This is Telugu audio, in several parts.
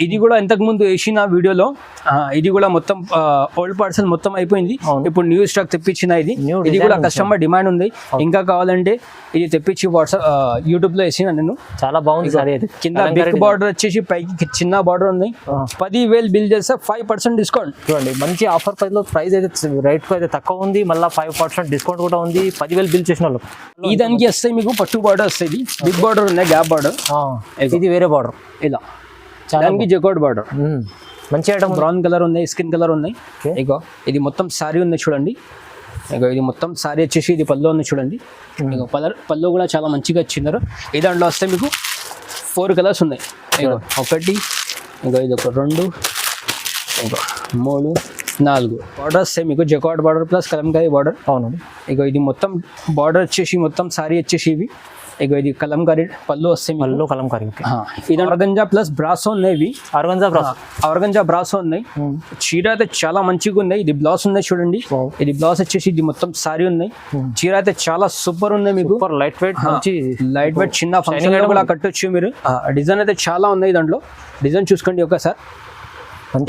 ఇది కూడా ఇంతకు ముందు వేసిన వీడియోలో ఇది కూడా మొత్తం ఓల్డ్ పార్సల్ మొత్తం అయిపోయింది. ఇప్పుడు న్యూ స్టాక్ తెప్పించిన ఇది కూడా కస్టమర్ డిమాండ్ ఉంది. ఇంకా కావాలంటే ఇది తెప్పించి వాట్సాప్ యూట్యూబ్ లో వేసిన నేను. చాలా బాగుంది సార్. కింద బిగ్ బార్డర్ వచ్చేసి పైకి చిన్న బార్డర్ ఉంది. 10,000 బిల్ చేస్తే 5% డిస్కౌంట్. చూడండి మంచి ఆఫర్ ప్రైస్ లో, ప్రైస్ అయితే రేట్ అయితే తక్కువ ఉంది, మళ్ళీ 5% డిస్కౌంట్ కూడా ఉంది. 10,000 బిల్ చేసిన వాళ్ళు ఈ దానికి వస్తాయి మీకు పట్టు బార్డర్ వస్తుంది. బిగ్ బార్డర్ ఉన్నాయి, గ్యాప్ బార్డర్. ఇది వేరే బార్డర్. ఇలా దానికి జకార్డ్ బార్డర్. మంచి ఐటమ్. బ్రౌన్ కలర్ ఉన్నాయి, స్కిన్ కలర్ ఉన్నాయి. ఇగో ఇది మొత్తం సారీ ఉంది చూడండి. ఇగో ఇది మొత్తం సారీ వచ్చేసి ఇది పళ్ళు ఉంది చూడండి. ఇగో పళ్ళు కూడా చాలా మంచిగా ఇచ్చినారు. ఈ దాంట్లో వస్తే మీకు 4 కలర్స్ ఉన్నాయి. ఇగో ఒకటి, ఇగో ఇది ఒక 2, ఇగో 3, 4 బార్డర్ వస్తాయి మీకు. Jacquard border plus Kalamkari border. అవునండి. ఇగో ఇది మొత్తం బార్డర్ వచ్చేసి మొత్తం సారీ వచ్చేసి ఇవి. ఇగో ఇది కలంకారీ పళ్ళు వస్తాయి. పళ్ళు కలంకారీ. ఇది ఆర్గంజా ప్లస్ బ్రాసో ఉన్నాయి. ఇవి ఆర్గంజా బ్రాసో ఉన్నాయి. చీర అయితే చాలా మంచిగా ఉన్నాయి. ఇది బ్లౌజ్ ఉన్నాయి చూడండి. ఇది బ్లౌజ్ వచ్చేసి ఇది మొత్తం సారీ ఉన్నాయి. చీర అయితే చాలా సూపర్ ఉన్నాయి మీకు. లైట్ వెయిట్ చిన్న ఫంక్షన్ కూడా కట్టొచ్చు మీరు. డిజైన్ అయితే చాలా ఉన్నాయి దాంట్లో. డిజైన్ చూసుకోండి ఒకసారి.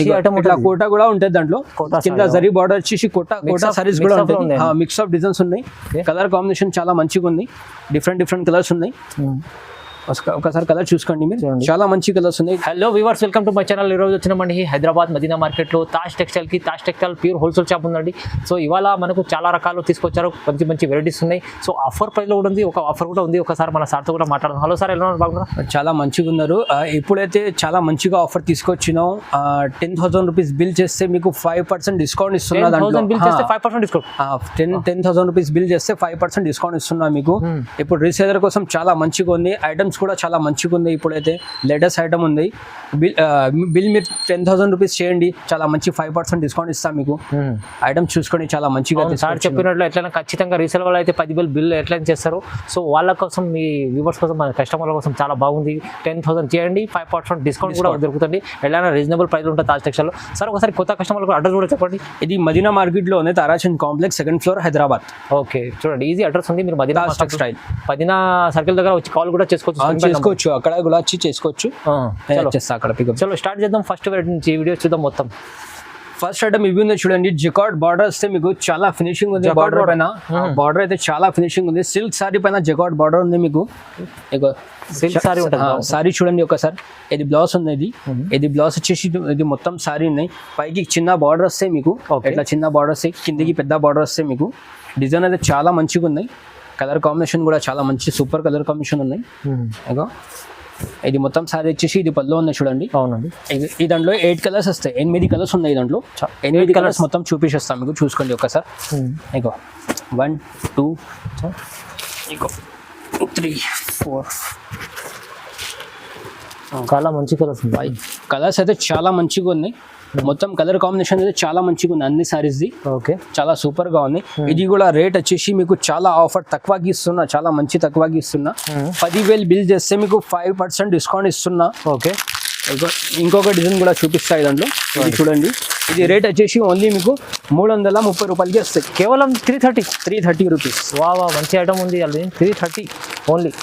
ఇట్లా కోటా కూడా ఉంటుంది దాంట్లో. కింద జరీ బార్డర్ వచ్చేసి కోటా సారీస్ కూడా ఉంటాయి. మిక్స్ ఆఫ్ డిజైన్స్ ఉన్నాయి. కలర్ కాంబినేషన్ చాలా మంచిగా ఉంది. డిఫరెంట్ కలర్స్ ఉన్నాయి. ఒకసారి కలర్ చూసుకోండి మీరు. చాలా మంచి కలర్స్ ఉన్నాయి. Hello viewers, welcome to my channel. ఈరోజు వచ్చినామండి హైదరాబాద్ మదీనా మార్కెట్లో తాజ్ టెక్స్టైల్కి. Taj textile pure wholesale shop ఉందండి. సో ఇవాళ మనకు చాలా రకాలు తీసుకొచ్చారు. మంచి వెరైటీస్ ఉన్నాయి. సో ఆఫర్ ప్రైస్లో కూడా ఉంది, ఒక ఆఫర్ కూడా ఉంది. ఒకసారి మన సార్తో కూడా మాట్లాడదాం. హలో సార్, ఎలా ఉన్నారు? బాగున్నారా? చాలా మంచిగా ఉన్నారు. ఇప్పుడైతే చాలా మంచిగా ఆఫర్ తీసుకొచ్చినాం. 10,000 రూపీస్ బిల్ చేస్తే మీకు 5% డిస్కౌంట్ ఇస్తున్నా. 10,000 బిల్ చేస్తే 5% డిస్కౌంట్. 10,000 రూపీస్ బిల్ చేస్తే 5% డిస్కౌంట్ ఇస్తున్నా మీకు. ఇప్పుడు రీసేలర్ కోసం చాలా మంచిగా ఉంది. ఐటమ్స్ కూడా చాలా మంచిగా ఉంది. ఇప్పుడైతే లేటెస్ట్ ఐటమ్ ఉంది. బిల్ మీరు 10,000 రూపీస్ చేయండి, చాలా మంచి 5% డిస్కౌంట్ ఇస్తాం మీకు. ఐటమ్ చూసుకొని చాలా మంచిగా సార్ చెప్పినట్లు ఎట్లయినా ఖచ్చితంగా రీసేల్ వాళ్ళు అయితే 10,000 బిల్ ఎట్లయినా చేస్తారు. సో వాళ్ళ కోసం, మీ వ్యూవర్స్ కోసం, మన కస్టమర్ల కోసం చాలా బాగుంది. 10,000 చేయండి, 5% డిస్కౌంట్ కూడా దొరుకుతుంది. ఎలా రీజనబుల్ ప్రైస్ ఉంటుంది తాజ్ టెక్స్టైల్. సార్ ఒకసారి కొత్త కస్టమర్లకు అడ్రస్ కూడా చెప్పండి. ఇది మదీనా మార్కెట్లో ఉంది, Tarachand complex, 2nd floor, Hyderabad. Okay, చూడండి ఈజీ అడ్రస్ ఉంది. మీరు మదీనా టెక్స్టైల్ మదీనా సర్కిల్ దగ్గర వచ్చి కాల్ కూడా చేసుకోవచ్చు. అక్కడ కూడా వచ్చి చేసుకోవచ్చు. అక్కడ పికప్. చలో స్టార్ట్ చేద్దాం. ఫస్ట్ వెరైటీ నుంచి వీడియో చూద్దాం మొత్తం. ఫస్ట్ ఐటమ్ ఇవి ఉంది చూడండి. జకార్డ్ బార్డర్ వస్తే మీకు చాలా ఫినిషింగ్ ఉంది. బార్డర్ పైన బార్డర్ అయితే చాలా ఫినిషింగ్ ఉంది. సిల్క్ సారీ పైన జకార్డ్ బార్డర్ ఉంది మీకు. సారీ చూడండి ఒకసారి. ఇది బ్లౌజ్ ఉంది. ఇది బ్లౌజ్ వచ్చేసి ఇది మొత్తం సారీ ఉన్నాయి. పైకి చిన్న బార్డర్ వస్తాయి మీకు. ఇట్లా చిన్న బార్డర్ వస్తాయి, కిందికి పెద్ద బార్డర్ వస్తాయి మీకు. డిజైన్ అయితే చాలా మంచిగా ఉన్నాయి. కలర్ కాంబినేషన్ కూడా చాలా మంచి సూపర్ కలర్ కాంబినేషన్ ఉన్నాయి. ఇగో ఇది మొత్తం సారీ వచ్చేసి ఇది పళ్ళు ఉన్నాయి చూడండి. అవునండి. ఈ దాంట్లో 8 కలర్స్ వస్తాయి. 8 కలర్స్ ఉన్నాయి దాంట్లో. 8 కలర్స్ మొత్తం చూపించేస్తాం మీకు. చూసుకోండి ఒకసారి. ఇగో 1 2 ఇగో 3 4 చాలా మంచి కలర్స్ ఉన్నాయి. కలర్స్ అయితే చాలా మంచిగా ఉన్నాయి. మొత్తం కలర్ కాంబినేషన్ అయితే చాలా మంచిగా ఉంది అన్ని సారీస్ది. ఓకే, చాలా సూపర్ గా ఉంది. ఇది కూడా రేట్ వచ్చేసి మీకు చాలా ఆఫర్ తక్కువకి ఇస్తున్నా, చాలా మంచి తక్కువకి ఇస్తున్నా. 10,000 బిల్ చేస్తే మీకు 5% డిస్కౌంట్ ఇస్తున్నా. ఓకే, ఇంకొక డిజైన్ కూడా చూపిస్తాయి దాంట్లో. ఇది చూడండి. ఇది రేట్ వచ్చేసి ఓన్లీ మీకు 330 రూపాయలకి వస్తాయి. కేవలం 330 రూపీస్. వా మంచి ఐటమ్ ఉంది. అది 330 ఓన్లీ.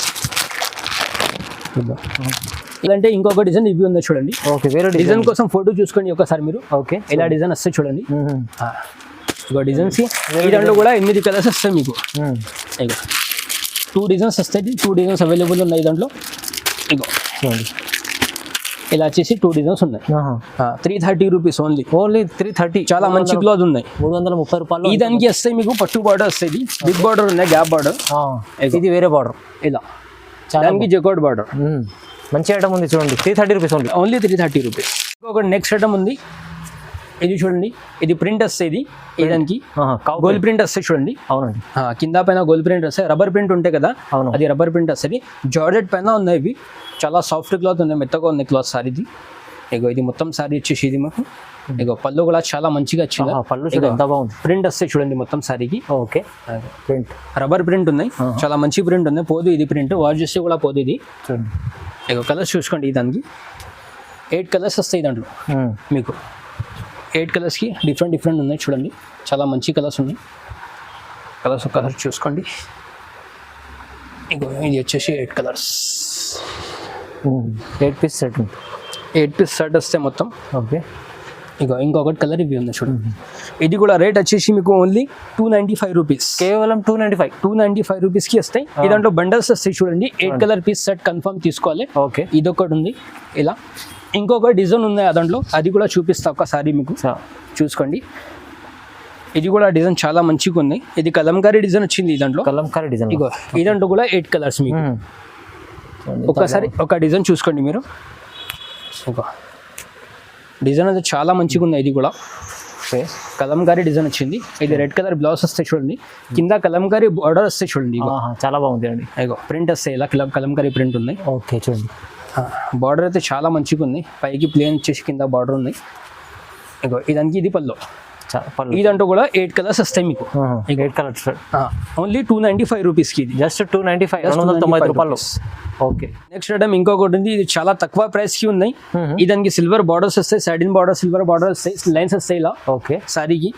ఇలాంటి ఇంకొక డిజైన్ ఇవి ఉంది చూడండి. ఓకే, వేరే డిజైన్ కోసం ఫోటో చూసుకోండి ఒకసారి మీరు. ఓకే, ఇలా డిజైన్ వస్తాయి చూడండి. ఇగో డిజైన్స్. ఈ దాంట్లో కూడా 8 కలర్స్ వస్తాయి మీకు. ఇగో 2 డిజైన్స్ వస్తాయి. 2 డిజైన్స్ అవైలబుల్ ఉన్నాయి దాంట్లో. ఇగో చూడండి, ఇలా వచ్చేసి 2 డిజైన్స్ ఉన్నాయి. 330 రూపీస్ ఓన్లీ. 330. చాలా మంచి క్లాత్ ఉన్నాయి. 330 రూపాయలు. ఈ దానికి వస్తాయి మీకు పట్టు బార్డర్ వస్తాయి. బిగ్ బార్డర్ ఉన్నాయి, గ్యాప్ బార్డర్. ఇది వేరే బార్డర్. ఇలా దానికి జకార్డ్ బార్డర్. మంచి ఐటమ్ ఉంది చూడండి. 330 రూపీస్ ఓన్లీ 330 రూపీస్. ఇంకొక నెక్స్ట్ ఐటమ్ ఉంది. ఇది చూడండి. ఇది ప్రింట్ వస్తాయి. దానికి గోల్డ్ ప్రింట్ వస్తాయి చూడండి. అవునండి. కింద పైన గోల్డ్ ప్రింట్ వస్తాయి. రబ్బర్ ప్రింట్ ఉంటాయి కదా, అది రబ్బర్ ప్రింట్ వస్తుంది. జార్జెట్ పైన ఉన్నాయి. ఇవి చాలా సాఫ్ట్ క్లాత్ ఉన్నాయి, మెత్తగా ఉంది క్లాత్ సారీది. ఇగో ఇది మొత్తం సారీ వచ్చేసి ఇది మాకు. ఇగో పళ్ళు కూడా చాలా మంచిగా వచ్చింది. పళ్ళు ఎంత బాగుంది. ప్రింట్ వస్తాయి చూడండి మొత్తం సారీకి. ఓకే, ప్రింట్ రబ్బర్ ప్రింట్ ఉన్నాయి. చాలా మంచి ప్రింట్ ఉంది. పోదు ఇది ప్రింట్ వాష్ చేస్తే కూడా పోదు ఇది. చూడండి, ఇగో కలర్స్ చూసుకోండి. దానికి 8 కలర్స్ వస్తాయి దాంట్లో మీకు. 8 కలర్స్కి డిఫరెంట్ ఉన్నాయి చూడండి. చాలా మంచి కలర్స్ ఉన్నాయి. కలర్ చూసుకోండి. ఇగో ఇది వచ్చేసి 8 colours. 8 piece set. 8 piece shirt వస్తే మొత్తం. ఓకే. ఇగో ఇంకొకటి కలర్ ఇవి ఉంది చూడండి. ఇది కూడా రేట్ వచ్చేసి మీకు ఓన్లీ 295 రూపీస్. కేవలం 295 రూపీస్కి వస్తాయి. ఈ దాంట్లో బండల్స్ వస్తాయి చూడండి. 8 కలర్ పీస్ సెట్ కన్ఫర్మ్ తీసుకోవాలి. ఓకే. ఇదొకటి ఉంది ఇలా. ఇంకొక డిజైన్ ఉంది దాంట్లో, అది కూడా చూపిస్తా ఒకసారి మీకు చూసుకోండి. ఇది కూడా డిజైన్ చాలా మంచిగా ఉంది. ఇది కలంకారీ డిజైన్ వచ్చింది ఈ దాంట్లో. కలంకారీ డిజైన్. ఇగో ఈ దాంట్లో కూడా 8 కలర్స్ మీకు. ఒక్కసారి ఒక డిజైన్ చూసుకోండి మీరు. ఇగో డిజైన్ అయితే చాలా మంచిగా ఉంది. ఇది కూడా కలంకారీ డిజైన్ వచ్చింది. ఇది రెడ్ కలర్ బ్లౌజ్ వస్తాయి చూడండి. కింద కలంకారీ బార్డర్ వస్తాయి చూడండి. చాలా బాగుంది అండి. ఇగో ప్రింట్ వస్తాయి ఇలా కలంకారీ ప్రింట్ ఉంది. ఓకే చూడండి. బార్డర్ అయితే చాలా మంచిగా ఉంది. పైకి ప్లేన్ వచ్చేసి కింద బార్డర్ ఉంది. ఇగో ఇదానికి ఇది పళ్ళు. ఈ దాంట్లో కూడా 8 కలర్స్ వస్తాయి మీకు. 8 కలర్స్ ఓన్లీ 295 రూపీస్కి. ఇది జస్ట్ 295, 290 రూపాయలు. ఓకే. నెక్స్ట్ ఐటమ్ ఇంకొకటి ఉంది. ఇది చాలా తక్కువ ప్రైస్ కి ఉన్నాయి. దానికి సిల్వర్ బార్డర్స్ వస్తాయి, సాటిన్ బార్డర్, సిల్వర్ బార్డర్ వస్తాయి, లైన్స్ వస్తాయి ఇలా. ఓకే. సారీకి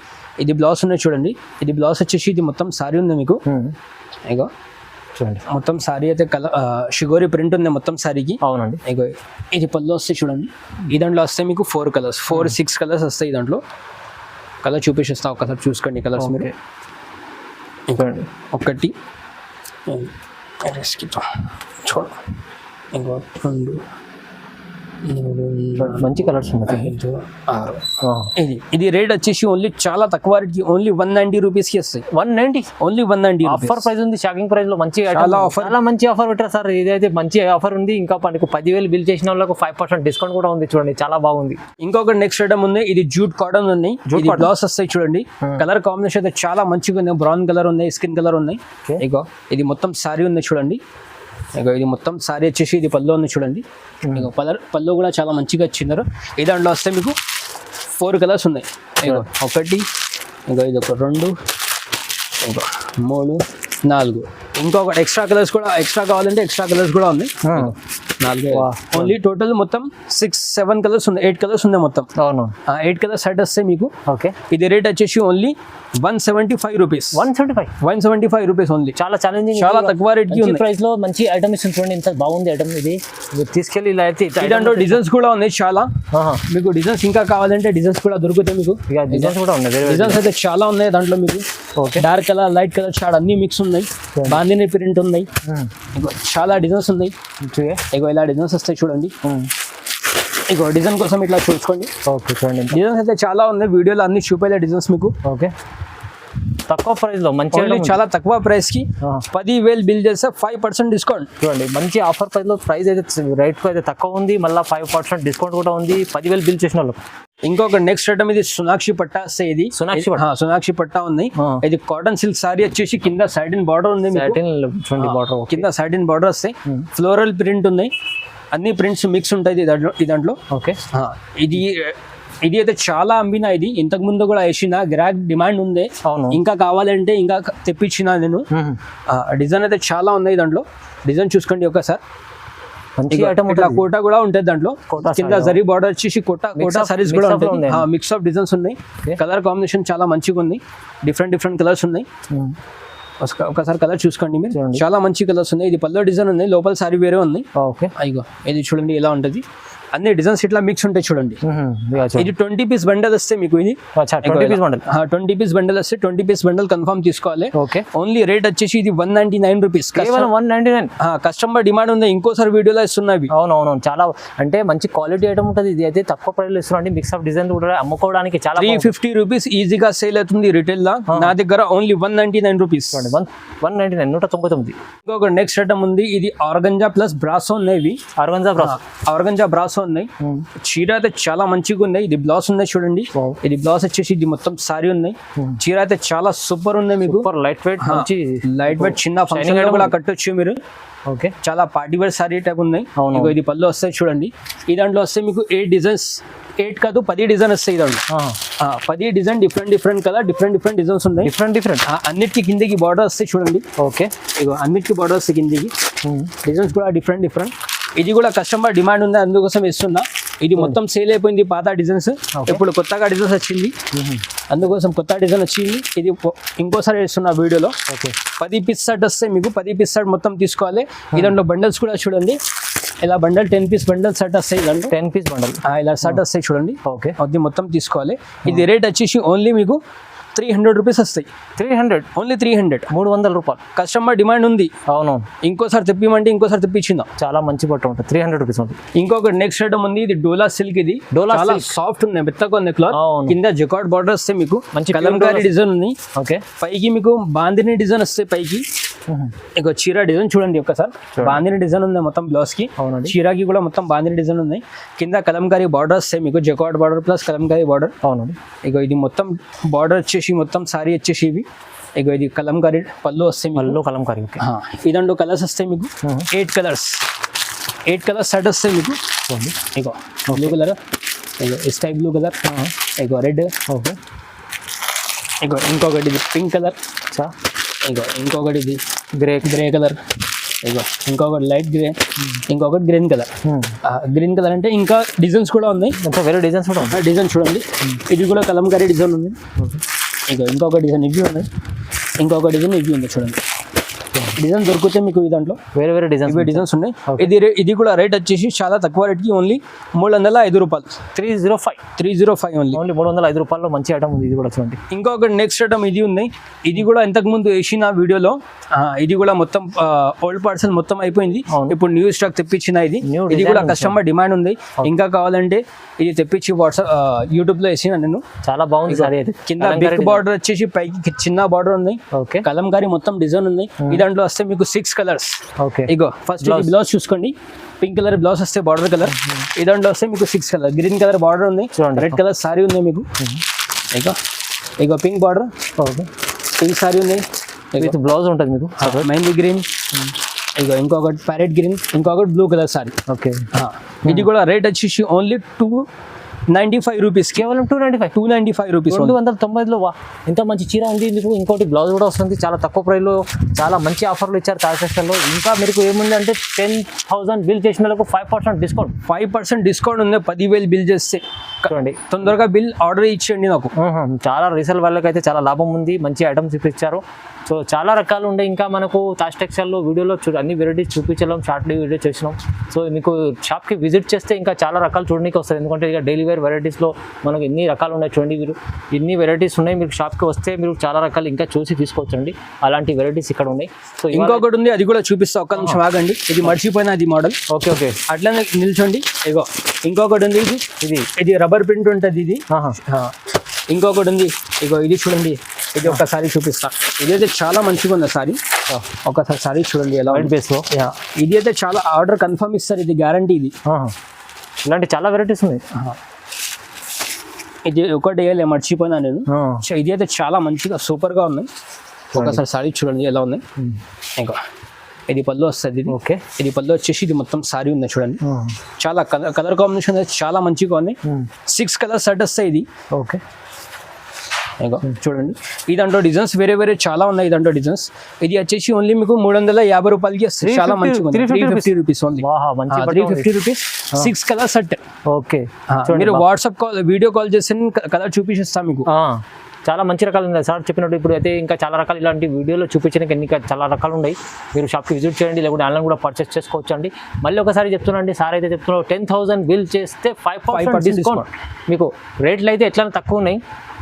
ఇది బ్లౌజ్ ఉన్నాయి చూడండి. ఇది బ్లౌజ్ వచ్చేసి ఇది మొత్తం సారీ ఉంది మీకు. ఇగో చూడండి మొత్తం సారీ అయితే షిగోరి ప్రింట్ ఉంది మొత్తం సారీకి. అవునండి. ఇగో ఇది పళ్ళు వస్తాయి చూడండి. ఈ దాంట్లో వస్తాయి మీకు 4 కలర్స్, 6 కలర్స్ వస్తాయి. ఈ దాంట్లో కలర్ చూపిస్తా ఒకసారి చూసుకోండి కలర్స్ మీరు. ఒకటి చూడ, ఇంకో 2, 3, మంచి కలర్స్ ఉన్నాయి. 5, 6. ఇది రేట్ వచ్చేసి ఓన్లీ చాలా తక్కువ రేట్కి ఓన్లీ 190 రూపీస్కి వస్తాయి. 190 ఓన్లీ 190 ఆఫర్ ప్రైస్ ఉంది. షాకింగ్ ప్రైస్ లో మంచి ఆఫర్, చాలా మంచి ఆఫర్ పెట్టారు సార్. ఇదైతే మంచి ఆఫర్ ఉంది. ఇంకా మనకు 10,000 బిల్ చేసిన వాళ్ళకు 5% డిస్కౌంట్ కూడా ఉంది. చూడండి చాలా బాగుంది. ఇంకొక నెక్స్ట్ ఐటమ్ ఉంది. ఇది జూట్ కాటన్ ఉన్నాయి. బ్లౌజ్ వస్తాయి చూడండి. కలర్ కాంబినేషన్ అయితే చాలా మంచిగా ఉంది. బ్రౌన్ కలర్ ఉన్నాయి, స్కిన్ కలర్ ఉన్నాయి. ఇగో ఇది మొత్తం సారీ ఉంది చూడండి. ఇగో ఇది మొత్తం సారీ వచ్చేసి ఇది పళ్ళు ఉంది చూడండి. ఇగో పళ్ళు కూడా చాలా మంచిగా ఇచ్చినారు. ఈ దాంట్లో వస్తే మీకు 4 కలర్స్ ఉన్నాయి. ఇగో ఒకటి, ఇగో ఇది ఒక 2, ఇంకో 3, 4. ఇంకొక ఎక్స్ట్రా కలర్స్ కూడా, ఎక్స్ట్రా కావాలంటే ఎక్స్ట్రా కలర్స్ కూడా ఉన్నాయి. 4 ఓన్లీ టోటల్ మొత్తం 6-7 కలర్స్ ఉన్నాయి. 8 కలర్స్ ఉన్నాయి మొత్తం. అవును. 8 కలర్స్ సెట్ వస్తాయి మీకు. ఓకే. ఇది రేట్ వచ్చేసి ఓన్లీ 175 రూపీస్. 175 rupees only. చాలా ఛాలెంజింగ్, చాలా తక్కువ రేట్ కి ప్రైస్ లో మంచి ఐటమ్ ఇస్తుంది. చూడండి ఎంత బాగుంది ఐటమ్. ఇది తీసుకెళ్ళి ఇలా అయితే దాంట్లో డిజైన్స్ కూడా ఉన్నాయి చాలా. మీకు డిజైన్స్ ఇంకా కావాలంటే డిజైన్స్ కూడా దొరుకుతాయి మీకు. డిజైన్స్ కూడా ఉన్నాయి. డిజైన్స్ అయితే చాలా ఉన్నాయి దాంట్లో మీకు. డార్క్ కలర్, లైట్ కలర్, షాడ్ అన్ని మిక్స్ ఉన్నాయి. బాందిని ప్రింట్ ఉన్నాయి. చాలా డిజైన్స్ ఉన్నాయి. ఇగో ఇలా డిజైన్స్ వస్తాయి చూడండి. ఇగో డిజైన్ కోసం ఇట్లా చూసుకోండి. ఓకే చూడండి డిజైన్స్ అయితే చాలా ఉన్నాయి. వీడియోలో అన్ని చూపేలే డిజైన్స్ మీకు. ఓకే. తక్కువ ప్రైస్ లో మంచి, చాలా తక్కువ ప్రైస్ కి 10,000 బిల్ చేస్తే 5% డిస్కౌంట్. చూడండి మంచి ఆఫర్ ప్రైస్ లో ప్రైస్ అయితే రేట్ అయితే తక్కువ ఉంది. మళ్ళీ 5% డిస్కౌంట్ కూడా ఉంది 10,000 బిల్ చేసిన వాళ్ళు. ఇంకొక నెక్స్ట్ ఐటమ్ ఇది సోనాక్షి పట్టా వస్తే. ఇది సోనాక్షి పట్టా ఉంది. ఇది కాటన్ సిల్క్ సారీ వచ్చేసి కింద సైడిన్ బార్డర్ ఉంది. కింద సైడిన్ బార్డర్ వస్తాయి. ఫ్లోరల్ ప్రింట్ ఉన్నాయి. అన్ని ప్రింట్స్ మిక్స్ ఉంటాయి ఈ దాంట్లో. ఓకే. ఇది అయితే చాలా అమ్మినా. ఇది ఇంతకు ముందు కూడా వేసిన గిరాక్ డిమాండ్ ఉంది. ఇంకా కావాలంటే ఇంకా తెప్పించిన నేను. డిజైన్ అయితే చాలా ఉన్నాయి దాంట్లో. డిజైన్ చూసుకోండి ఒకసారి. కోటా కూడా ఉంటుంది దాంట్లో. కింద జరీ బార్డర్ వచ్చేసి కోటా సారీస్ కూడా ఉంటుంది. మిక్స్ ఆఫ్ డిజైన్స్ ఉన్నాయి. కలర్ కాంబినేషన్ చాలా మంచిగా ఉంది. డిఫరెంట్ కలర్స్ ఉన్నాయి. ఒకసారి కలర్ చూసుకోండి మీరు. చాలా మంచి కలర్స్ ఉన్నాయి. ఇది పల్లో డిజైన్ ఉంది, లోపల సారీ వేరే ఉంది. అయ్యో ఇది చూడండి ఎలా ఉంటుంది. అన్ని డిజైన్స్ ఇట్లా మిక్స్ ఉంటాయి చూడండి. ఇది 20 పీస్ బండల్ వస్తే మీకు. ఇది 20 పీస్ బండల్ వస్తే 20 పీస్ బండల్ కన్ఫర్మ్ తీసుకోవాలి. ఓన్లీ రేట్ వచ్చేసి ఇది 199 రూపీస్. 199. కస్టమర్ డిమాండ్ ఉంది. ఇంకోసారి వీడియోలో ఇస్తున్నవి. అవునవును. చాలా అంటే మంచి క్వాలిటీ ఐటమ్ ఉంటుంది. ఇది అయితే తక్కువ ప్రైస్ లో ఇస్తున్నాండి. మిక్స్ ఆఫ్ డిజైన్ కూడా అమ్ముకోవడానికి చాలా 350 రూపీస్ ఈజీగా సేల్ అవుతుంది రిటైల్ లా. నా దగ్గర ఓన్లీ 199 రూపీస్. 199, 199. ఇంకొక నెక్స్ట్ ఐటమ్ ఉంది. ఇది ఆర్గంజా ప్లస్ బ్రాసో ఉన్నాయి. ఆర్గంజా బ్రాసో ఉన్నాయి. చీర అయితే చాలా మంచిగా ఉన్నాయి. ఇది బ్లౌజ్ ఉన్నాయి చూడండి. ఇది బ్లౌజ్ వచ్చేసి ఇది మొత్తం సారీ ఉన్నాయి. చీర అయితే చాలా సూపర్ ఉంది మీకు. లైట్ వెయిట్ చిన్న ఫంక్షన్ కూడా కట్టొచ్చు మీరు. ఓకే. చాలా పార్టీ వేర్ సారీ టైప్ ఉన్నాయి. ఇది పళ్ళు వస్తాయి చూడండి. ఈ దాంట్లో వస్తే మీకు 8 డిజైన్స్, 8 కాదు 10 డిజైన్ వస్తాయి. దాంట్లో 10 design different colour, different designs ఉన్నాయి. డిఫరెంట్ అన్నిటికీ కిందకి బార్డర్ వస్తాయి చూడండి. ఓకే. ఇగో అన్నిటికీ బార్డర్ వస్తాయి కిందకి. డిజైన్స్ కూడా డిఫరెంట్. ఇది కూడా కస్టమర్ డిమాండ్ ఉంది, అందుకోసం ఇస్తున్నా. ఇది మొత్తం సేల్ అయిపోయింది పాత డిజైన్స్. ఇప్పుడు కొత్తగా డిజైన్స్ వచ్చింది, అందుకోసం కొత్త డిజైన్ వచ్చింది. ఇది ఇంకోసారి వేస్తున్నా వీడియోలో. 10 పీస్ సెట్ వస్తే మీకు 10 పీస్ సెట్ మొత్తం తీసుకోవాలి. ఈ దాంట్లో బండల్స్ కూడా చూడండి. ఇలా బండల్ 10 పీస్ బండల్ సెట్ వస్తాయి దాంట్లో 10 పీస్ బండల్ ఇలా సెట్ వస్తాయి చూడండి. ఓకే, అది మొత్తం తీసుకోవాలి. ఇది రేట్ వచ్చేసి ఓన్లీ మీకు 300 రూపీస్ వస్తాయి. 300 ఓన్లీ 300. 300 రూపాయలు. కస్టమర్ డిమాండ్ ఉంది. అవునవును, ఇంకోసారి తెప్పిమంటే ఇంకోసారి తెప్పించిందా. చాలా మంచి బట్ట ఉంటుంది. 300 రూపీస్ ఉంటుంది. ఇంకొక నెక్స్ట్ ఐటమ్ ఉంది. ఇది డోలా సిల్క్. ఇది చాలా సాఫ్ట్ ఉంది, మెత్తగా ఉంది క్లాత్. కింద జకార్డ్ బార్డర్ వస్తే మీకు మంచి కలంకారీ డిజైన్ ఉంది. ఓకే, పైకి మీకు బాందిని డిజైన్ వస్తే పైకి ఇక చీర డిజైన్ చూడండి ఒకసారి. బాందిని డిజైన్ ఉంది మొత్తం బ్లౌజ్ కి. చీరకి కూడా మొత్తం బాందిని డిజైన్ ఉంది. కింద కలంకారీ బార్డర్ వస్తే మీకు jacquard border plus Kalamkari border. అవునండి, ఇక ఇది మొత్తం బార్డర్ వచ్చేసి మొత్తం సారీ వచ్చేసి ఇవి. ఇక ఇది కలంకారీ పళ్ళు వస్తాయి. పళ్ళు కలంకారీ. ఈ దాంట్లో కలర్స్ వస్తాయి మీకు 8 కలర్స్. 8 కలర్స్ సెట్ వస్తాయి మీకు. ఇక బ్లూ కలర్, ఇక స్కై బ్లూ కలర్, ఇక రెడ్. ఓకే, ఇక ఇంకొకటి ఇది పింక్ కలర్. ఇక ఇంకొకటి ఇది గ్రే కలర్. ఇక ఇంకొకటి లైట్ గ్రే, ఇంకొకటి గ్రీన్ కలర్. గ్రీన్ కలర్ అంటే ఇంకా డిజైన్స్ కూడా ఉన్నాయి. ఇంకా వేరే డిజైన్స్ కూడా ఉన్నాయి. డిజైన్ చూడండి, ఇది కూడా కలంకారీ డిజైన్ ఉంది. ఇక ఇంకొక డిజైన్ ఇవి ఉన్నాయి, ఇంకొక డిజైన్ ఇవి ఉంది చూడండి. డిజైన్ దొరికితే మీకు ఈ దాంట్లో వేరే వేరే డిజైన్స్ ఉన్నాయి. ఇది కూడా రేట్ వచ్చేసి చాలా తక్కువ రేట్కి ఓన్లీ 305 రూపాయలు. 305 ఓన్లీ 305 రూపాయల్లో మంచి ఐటమ్ ఉంది. ఇది కూడా చూడండి. ఇంకొక నెక్స్ట్ ఐటమ్ ఇది ఉంది. ఇది కూడా ఇంతకుముందు వేసిన వీడియోలో ఇది కూడా మొత్తం ఓల్డ్ పార్సల్ మొత్తం అయిపోయింది. ఇప్పుడు న్యూ స్టాక్ తెప్పించిన ఇది కూడా కస్టమర్ డిమాండ్ ఉంది. ఇంకా కావాలంటే ఇది తెప్పించి వాట్సాప్ యూట్యూబ్ లో వేసిన నేను. చాలా బాగుంది సారీ. కింద బిగ్ బార్డర్ వచ్చేసి పైకి చిన్న బార్డర్ ఉంది. కలంకారీ మొత్తం డిజైన్ ఉంది. ఈ దాంట్లో వస్తే మీకు 6 కలర్స్. ఓకే, ఇగో ఫస్ట్ బ్లౌజ్ చూసుకోండి. పింక్ కలర్ బ్లౌజ్ వస్తే బార్డర్ కలర్. ఈ దాంట్లో వస్తే మీకు 6 కలర్. గ్రీన్ కలర్ బార్డర్ ఉంది, రెడ్ కలర్ సారీ ఉంది మీకు. ఇగో పింక్ బార్డర్, పింక్ సారీ ఉంది. విత్ బ్లౌజ్ ఉంటుంది మీకు. మెహందీ గ్రీన్, ఇగో ఇంకొకటి ప్యారెట్ గ్రీన్, ఇంకొకటి బ్లూ కలర్ సారీ. ఓకే, ఇది కూడా రేట్ వచ్చేసి ఓన్లీ 295 రూపీస్. కేవలం 295 రూపీస్. 290లో వా, ఇంత మంచి చీర ఉంది మీకు. ఇంకోటి బ్లౌజ్ కూడా వస్తుంది. చాలా తక్కువ ప్రైస్లో చాలా మంచి ఆఫర్లు ఇచ్చారు తాజ్ టెక్స్టైల్లో. ఇంకా మీకు ఏముంది అంటే 10,000 బిల్ చేసిన వాళ్ళకు 5% డిస్కౌంట్. 5% డిస్కౌంట్ ఉంది. 10,000 బిల్ చేస్తే చూడండి. తొందరగా బిల్ ఆర్డర్ ఇచ్చేయండి నాకు. చాలా రీసేల్ వాళ్ళకి అయితే చాలా లాభం ఉంది. మంచి ఐటమ్స్ చూపించారు. సో చాలా రకాలు ఉండే. ఇంకా మనకు తాజ్ టెక్స్టైల్లో వీడియోలో అన్ని వెరైటీస్ చూపించడం, షార్ట్లీ వీడియో చేసినాం. సో మీకు షాప్కి విజిట్ చేస్తే ఇంకా చాలా రకాలు చూడడానికి వస్తుంది. ఎందుకంటే ఇక డైలీ వేర్ వెరైటీస్లో మనకు ఎన్ని రకాలు ఉన్నాయి చూడండి. మీరు ఎన్ని వెరైటీస్ ఉన్నాయి. మీరు షాప్కి వస్తే మీరు చాలా రకాలు ఇంకా చూసి తీసుకోవచ్చండి. అలాంటి వెరైటీస్ ఇక్కడ ఉన్నాయి. సో ఇంకొకటి ఉంది, అది కూడా చూపిస్తా. ఒక్క నిమిషం ఆగండి. ఇది మర్చిపోయిన అది మోడల్. ఓకే, అట్లనే నిల్చోండి. ఇగో ఇంకొకటి ఉంది. ఇది రబ్బర్ ప్రింట్ ఉంటుంది. ఇది ఇంకొకటి ఉంది. ఇగో ఇది చూడండి. ఇది ఒకసారి చూపిస్తా. ఇదైతే చాలా మంచిగా ఉంది సారీ. ఒకసారి సారీ చూడండి ఎలా బేస్లో. ఇది అయితే చాలా ఆర్డర్ కన్ఫర్మ్ ఇస్తారు. ఇది గ్యారంటీ. ఇది ఇలాంటి చాలా వెరైటీస్ ఉన్నాయి. ఇది ఒకటి మర్చిపోయినా నేను. ఇది అయితే చాలా మంచిగా సూపర్గా ఉన్నాయి. ఒకసారి సారీ చూడండి ఎలా ఉన్నాయి. ఇంకా ఇది పళ్ళు వస్తుంది. ఓకే, ఇది పళ్ళు వచ్చేసి ఇది మొత్తం సారీ ఉంది చూడండి. చాలా కలర్ కాంబినేషన్ అయితే చాలా మంచిగా ఉన్నాయి. 6 కలర్ సెట్ వస్తాయి ఇది. ఓకే, చూడండి. ఈ దాంట్లో డిజైన్స్ వేరే వేరే చాలా ఉన్నాయి. ఈ దాంట్లో డిజైన్స్ ఇది వచ్చేసి ఓన్లీ మీకు 350 రూపాయలకి వస్తుంది. చాలా మంచిగా 350 rupees only. 350 rupees 6 colour set. Okay, మీరు వాట్సాప్ కాల్ వీడియో కాల్ చేసి కలర్ చూపిస్తాం మీకు. చాలా మంచి రకాలు ఉన్నాయి సార్ చెప్పినట్టు. ఇప్పుడు అయితే ఇంకా చాలా రకాలు ఇలాంటి వీడియోలో చూపించడానికి ఇంకా చాలా రకాలు ఉన్నాయి. మీరు షాప్కి విజిట్ చేయండి, లేకుంటే ఆన్లైన్ కూడా పర్చేస్ చేసుకోవచ్చు అండి. మళ్ళీ ఒకసారి చెప్తున్నాండి, సార్ అయితే చెప్తున్నారు 10,000 బిల్ చేస్తే 5% డిస్కౌంట్. మీకు రేట్లు అయితే ఎట్లా తక్కువ ఉన్నాయి.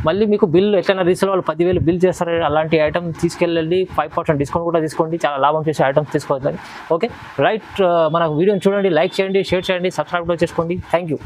మళ్ళీ మీకు బిల్ ఎట్లయినా రీసేల్ వాళ్ళు 10,000 బిల్ చేస్తారు. అలాంటి ఐటమ్ తీసుకెళ్ళండి. 5% డిస్కౌంట్ కూడా తీసుకోండి. చాలా లాభం చేసే ఐటమ్స్ తీసుకోవద్దండి. ఓకే రైట్, మన వీడియోని చూడండి, లైక్ చేయండి, షేర్ చేయండి, సబ్స్క్రైబ్ కూడా చేసుకోండి. Thank you.